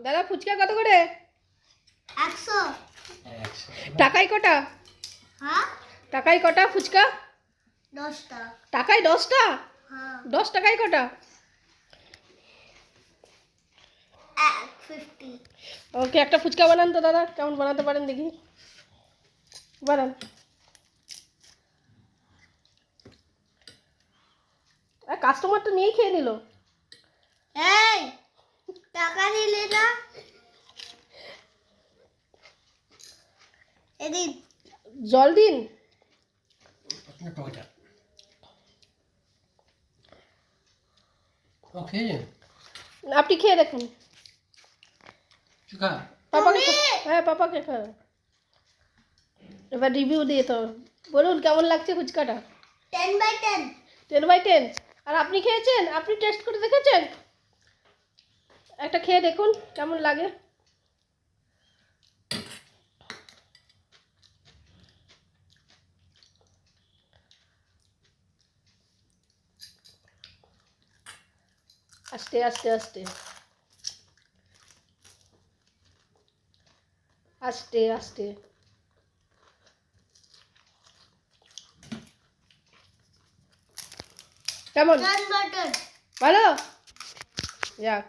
দাদা ফুচকা কত করে? 100 টাকায় কটা? হ্যাঁ টাকায় কটা ফুচকা? 10টা টাকায় 10টা? হ্যাঁ 10 টাকায় কটা? 50 ওকে একটা ফুচকা বানান তো দাদা, কেমন বানাতে পারেন দেখি, বানান। কাস্টমার তো নিয়েই খেয়ে নিল। এই টাকা দিলে না এদিন জল দিন। আপনি খেয়ে দেখুন। পাপাকে হ্যাঁ পাপাকে খা। এবার রিভিউ দিয়ে তো বলুন কেমন লাগছে ফুচকাটা। 10/10 10/10। আর আপনি খেয়েছেন? আপনি টেস্ট করে দেখেছেন? একটা খেয়ে দেখুন কেমন লাগে। আস্তে আস্তে আস্তে আস্তে আস্তে। কেমন? 10/10 ভালো? যাক।